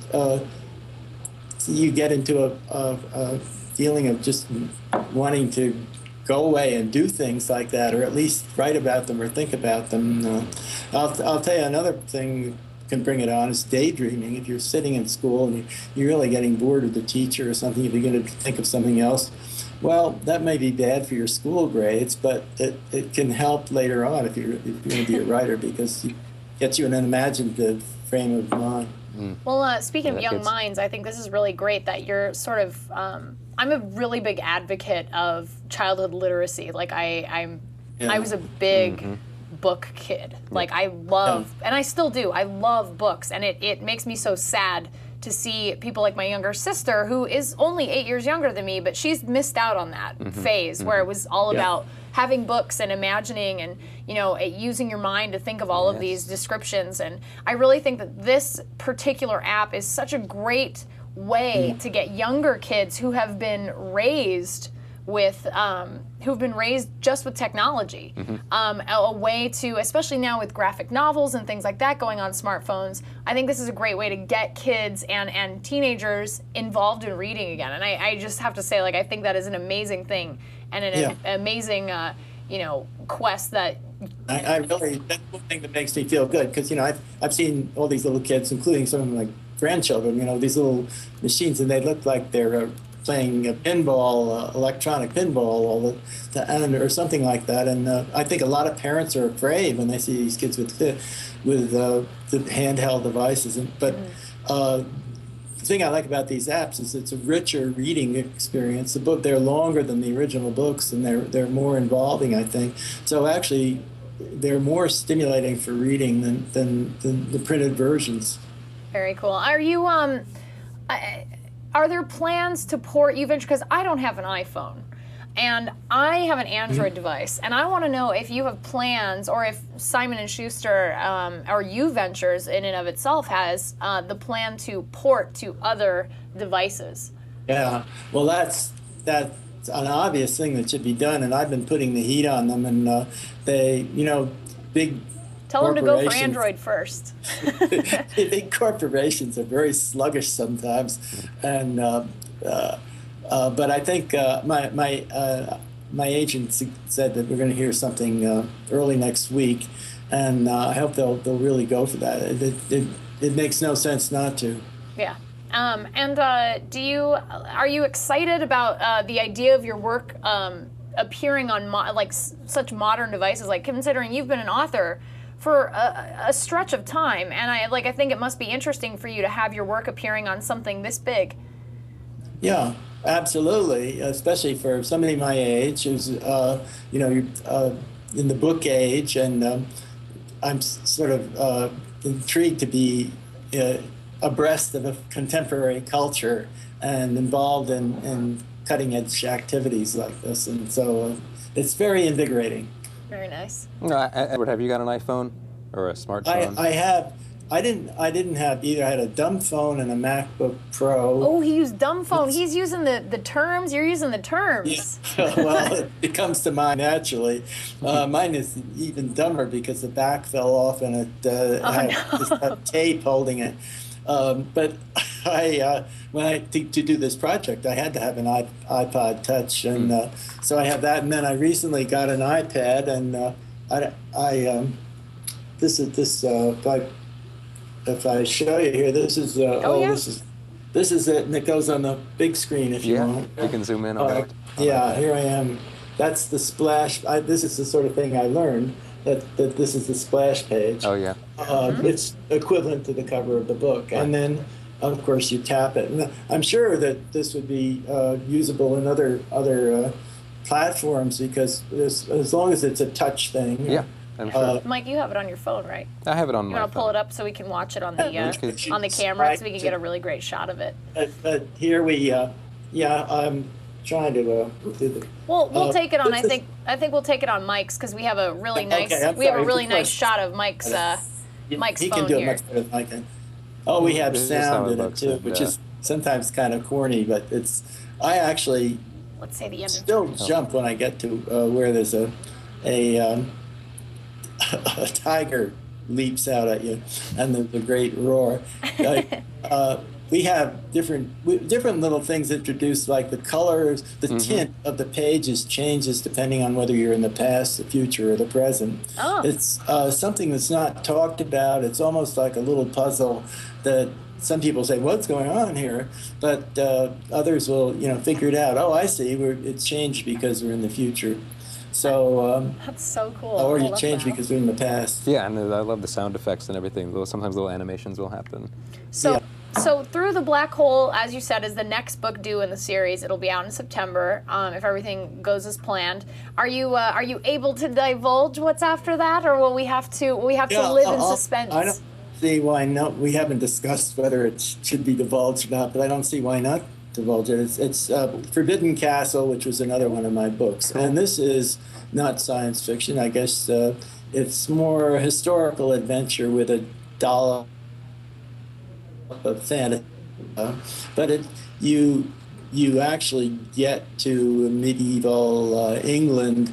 you get into a feeling of just wanting to go away and do things like that, or at least write about them or think about them. I'll tell you another thing can bring it on is daydreaming. If you're sitting in school and you're really getting bored with the teacher or something, you begin to think of something else. Well, that may be bad for your school grades, but it can help later on if you're going to be a writer, because it gets you in an imaginative frame of mind. Well, speaking of young minds, I think this is really great that you're sort of, I'm a really big advocate of childhood literacy. Like I was a big book kid. Like I love, and I still do, I love books, and it makes me so sad to see people like my younger sister, who is only 8 years younger than me, but she's missed out on that phase where it was all about having books and imagining and, using your mind to think of all of these descriptions. And I really think that this particular app is such a great way to get younger kids who have been raised with, just with technology, a way to, especially now with graphic novels and things like that going on smartphones, I think this is a great way to get kids and teenagers involved in reading again. And I just have to say, I think that is an amazing thing and an amazing, quest that... I really, that's one thing that makes me feel good, because, I've seen all these little kids, including some of my grandchildren, these little machines, and they look like they're playing a pinball, electronic pinball, or something like that. And I think a lot of parents are afraid when they see these kids with the handheld devices. But the thing I like about these apps is it's a richer reading experience. They're longer than the original books, and they're more involving, I think. So actually, they're more stimulating for reading than the printed versions. Very cool. Are you are there plans to port YouVenture? Because I don't have an iPhone, and I have an Android device, and I want to know if you have plans, or if Simon & Schuster or YouVentures in and of itself has the plan to port to other devices. Yeah, well, that an obvious thing that should be done, and I've been putting the heat on them, and they, big Tell them to go for corporations- Android first. Big corporations are very sluggish sometimes, and but I think my agent said that we're going to hear something early next week, and I hope they'll really go for that. It makes no sense not to. Yeah. And are you excited about the idea of your work appearing on such modern devices? Like, considering you've been an author for a stretch of time, and I think it must be interesting for you to have your work appearing on something this big. Yeah, absolutely. Especially for somebody my age who's in the book age, and I'm sort of intrigued to be abreast of a contemporary culture and involved in cutting edge activities like this, and so it's very invigorating. Very nice. Edward, have you got an iPhone or a smartphone? I have. I didn't have either. I had a dumb phone and a MacBook Pro. Oh, he used dumb phone. He's using the terms. You're using the terms. Yeah. Well, it comes to mind naturally. Mine is even dumber because the back fell off and it had tape holding it. But to do this project, I had to have an iPod Touch, and so I have that. And then I recently got an iPad, and if I show you here, this is this is it, and it goes on the big screen if you want. You can zoom in on it. Yeah, here I am. That's the splash. This is the sort of thing I learned. That this is the splash page. Oh yeah. It's equivalent to the cover of the book, and then of course you tap it. And I'm sure that this would be usable in other platforms because as long as it's a touch thing. Yeah, I'm sure. Mike, you have it on your phone, right? I have it on my phone. You want to pull it up so we can watch it on the camera, so we can get a really great shot of it. But here we, I'm trying to do the. Well, we'll take it on. I think we'll take it on Mike's because we have a really nice. Okay, we have a really nice shot of Mike's Mike's he phone can do here. it much better than I can. Oh, we have This is just how sound it in it looks, too, and, which is sometimes kind of corny, but I actually Let's say the end of still jump when I get to where there's a tiger leaps out at you, and the great roar. We have different little things introduced, like the colors, the tint of the pages changes depending on whether you're in the past, the future, or the present. Oh. It's something that's not talked about. It's almost like a little puzzle that some people say, "What's going on here?" But others will, figure it out. Oh, I see. It's changed because we're in the future. So. That's so cool. Or I you love change that. because we're in the past. Yeah, and I love the sound effects and everything. Sometimes little animations will happen. So, so Through the Black Hole, as you said, is the next book due in the series. It'll be out in September, if everything goes as planned. Are you able to divulge what's after that, or will we have to live in suspense? I don't see why not. We haven't discussed whether it should be divulged or not, but I don't see why not divulge it. It's Forbidden Castle, which was another one of my books, and this is not science fiction. I guess it's more historical adventure with a dollop of fantasy, but you actually get to medieval England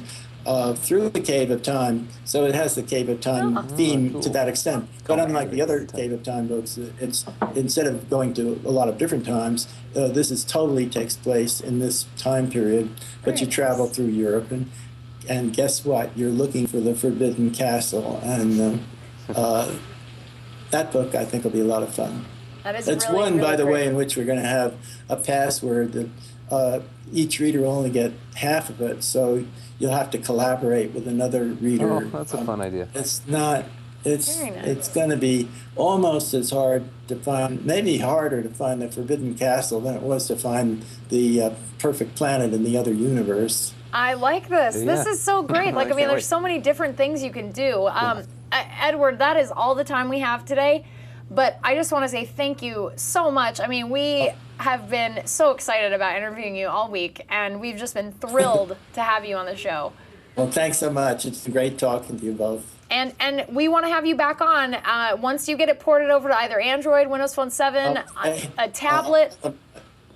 through the Cave of Time, so it has the Cave of Time theme cool. to that extent. But unlike the other Cave of Time books, it's instead of going to a lot of different times, this is totally takes place in this time period. But you travel through Europe, and guess what? You're looking for the Forbidden Castle, and that book I think will be a lot of fun. That is It's really, one, really by the great. way, in which we're going to have a password that each reader will only get half of it, so you'll have to collaborate with another reader. Oh, that's a fun idea. It's not. It's Very nice. it's going to be almost as hard to find, maybe harder to find the Forbidden Castle than it was to find the perfect planet in the other universe. I like this. Yeah. This is so great. Like, I mean, can't there's wait. so many different things you can do. Edward, that is all the time we have today. But I just want to say thank you so much. I mean, we have been so excited about interviewing you all week, and we've just been thrilled to have you on the show. Well, thanks so much. It's been great talking to you both. And we want to have you back on once you get it ported over to either Android, Windows Phone 7, Okay. a tablet.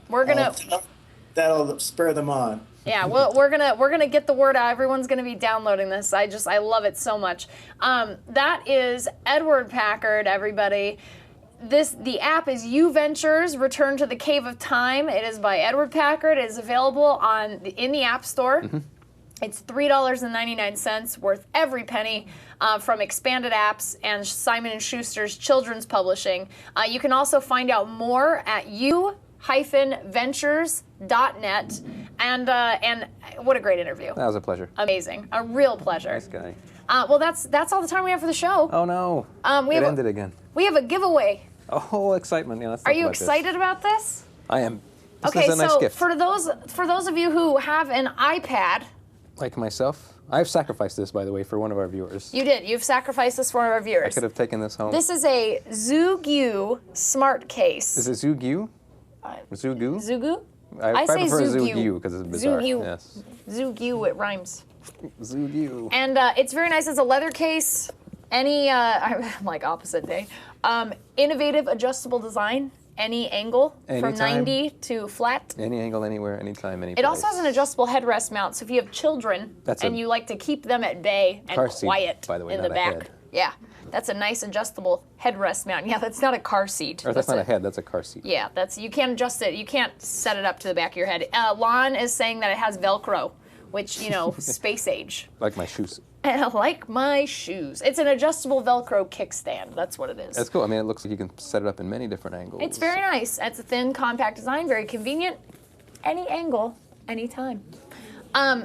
We're going to... That'll spur them on. Yeah, well, we're gonna get the word out. Everyone's gonna be downloading this. I love it so much. That is Edward Packard, everybody. The app is U Ventures Return to the Cave of Time. It is by Edward Packard. It is available in the App Store. It's $3.99, worth every penny, from Expanded Apps and Simon & Schuster's Children's Publishing. You can also find out more at u-ventures.net. And what a great interview. That was a pleasure. Amazing. A real pleasure. Nice guy. Well, that's all the time we have for the show. Oh, no. It ended again. We have a giveaway. Oh, excitement. Yeah, let's Are talk you about this. excited about this? I am. This Okay, is a nice so gift. for those of you who have an iPad, Like myself, I've sacrificed this, by the way, for one of our viewers. you did. You've sacrificed this for one of our I viewers. could have taken this home. This is a Zugyu smart case. Is it Zugyu? Zugu? Zugu? I say prefer Zugyu. Zugyu because it's bizarre. Zugyu. Yes. Zugyu, it rhymes. Zugyu. And it's very nice. It's a leather case. I'm like opposite day. Innovative adjustable design. Any angle from Anytime. 90 to flat. Any angle, anywhere, anytime, any It place. also has an adjustable headrest mount, so if you have children and you like to keep them at bay and car seat, quiet by the way, in not the a back. head. Yeah, that's a nice adjustable headrest mount. Yeah, that's not a car seat. Or that's not a head, that's a car seat. Yeah, you can't adjust it. You can't set it up to the back of your head. Lon is saying that it has Velcro, which, space age. Like my shoes. Like my shoes. It's an adjustable Velcro kickstand. That's what it is. That's cool. I mean, it looks like you can set it up in many different angles. It's very nice. It's a thin, compact design, very convenient. Any angle, anytime.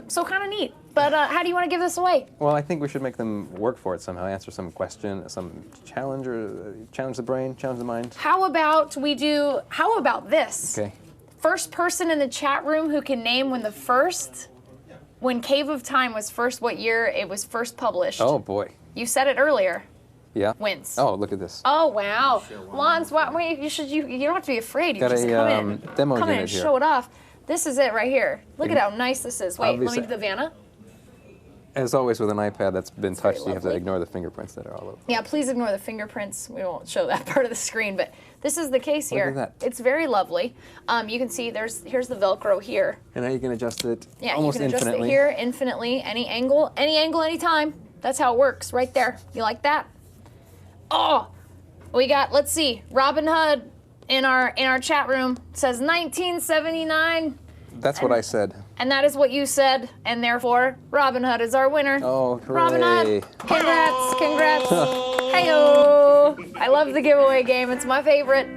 So kind of neat. But how do you want to give this away? Well, I think we should make them work for it somehow. Answer some question, some challenge, or challenge the brain, challenge the mind. How about this? Okay. First person in the chat room who can name when Cave of Time was first, what year it was first published. Oh, boy. You said it earlier. Yeah? Wins. Oh, look at this. Oh, wow. Lons, wait, you don't have to be afraid. You Got just a, come in. demo Come in unit and here. show it off. This is it right here. Look at how nice this is. Wait, let me Obviously- do the Vanna. As always with an iPad that's been very touched, you have to lovely. ignore the fingerprints that are all over. Yeah, please ignore the fingerprints. We won't show that part of the screen, but this is the case Look here. at that. It's very lovely. You can see here's the Velcro here. And now you can adjust it Yeah, almost you can adjust infinitely. it here infinitely, any angle, anytime. That's how it works, right there. You like that? Oh, we got. Let's see, Robin Hood in our chat room says 1979. That's what I said. And that is what you said, and therefore, Robin Hood is our winner. Oh, Robin hooray. Hood, congrats. Hey-o. I love the giveaway game. It's my favorite.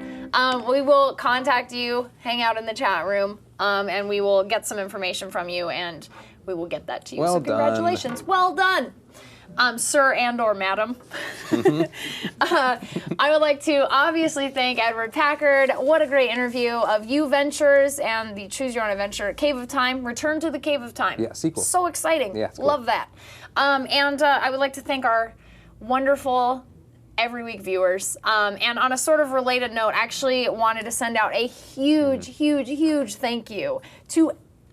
We will contact you, hang out in the chat room, and we will get some information from you, and we will get that to you. Well so done. congratulations. Well done. Sir and or madam. I would like to obviously thank Edward Packard. What a great interview of U Ventures and the Choose Your Own Adventure Cave of Time, Return to the Cave of Time. Yeah, sequel. So exciting. Yeah, it's cool. Love that. And I would like to thank our wonderful every week viewers. And on a sort of related note, actually wanted to send out a huge thank you to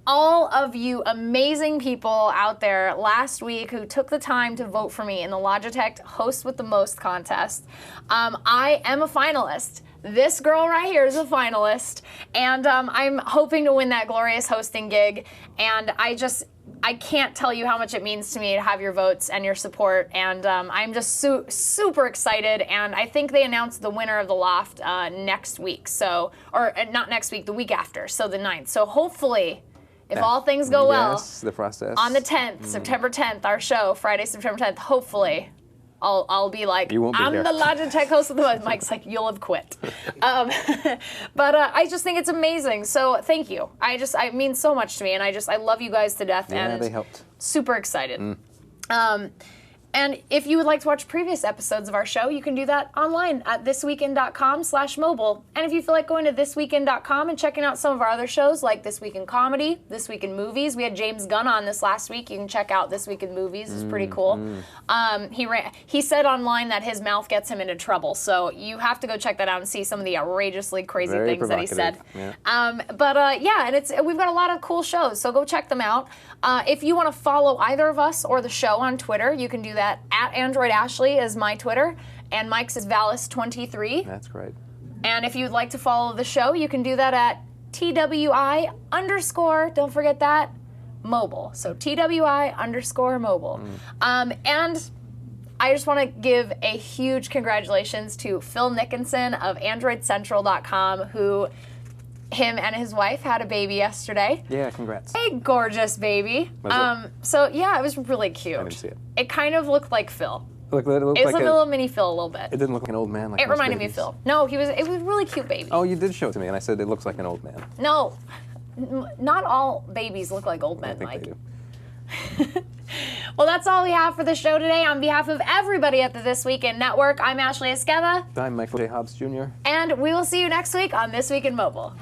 all of you amazing people out there last week who took the time to vote for me in the Logitech Host with the Most contest. I am a finalist. This girl right here is a finalist, and I'm hoping to win that glorious hosting gig. And I can't tell you how much it means to me to have your votes and your support, and I'm just super excited, and I think they announced the winner of the Loft next week, or not next week, the week after, so the 9th. So hopefully, if all things go well, Yes, the process. on the 10th, September 10th, our show, Friday, September 10th, hopefully, I'll be like, You won't be I'm here. the Logitech host of the month. Mike's like, you'll have quit. But I just think it's amazing. So thank you. It means so much to me, and I love you guys to death. Yeah, and they helped. super excited. And if you would like to watch previous episodes of our show, you can do that online at thisweekend.com/mobile. And if you feel like going to thisweekend.com and checking out some of our other shows like This Week in Comedy, This Week in Movies. We had James Gunn on this last week. You can check out This Week in Movies. It's pretty cool. He said online that his mouth gets him into trouble. So you have to go check that out and see some of the outrageously crazy Very things that he said. provocative, yeah. And we've got a lot of cool shows, so go check them out. If you want to follow either of us or the show on Twitter, you can do that at Android Ashley is my Twitter, and Mike's is Valis23. That's great. And if you'd like to follow the show, you can do that at TWI_, don't forget that, mobile. So TWI_mobile. And I just want to give a huge congratulations to Phil Nickinson of AndroidCentral.com, who him and his wife had a baby yesterday. Yeah, congrats. A gorgeous baby. So yeah, it was really cute. I didn't see it. It kind of looked like Phil. It looked It was like like a little mini Phil a little bit. It didn't look like an old man. Like It most reminded me of babies. Phil. No, it was a really cute baby. Oh, you did show it to me, and I said it looks like an old man. No, not all babies look like old I men, think Mike. they do. Well, that's all we have for the show today. On behalf of everybody at the This Week in Network, I'm Ashley Esqueda, I'm Michael J. Hobbs Jr. and we will see you next week on This Week in Mobile.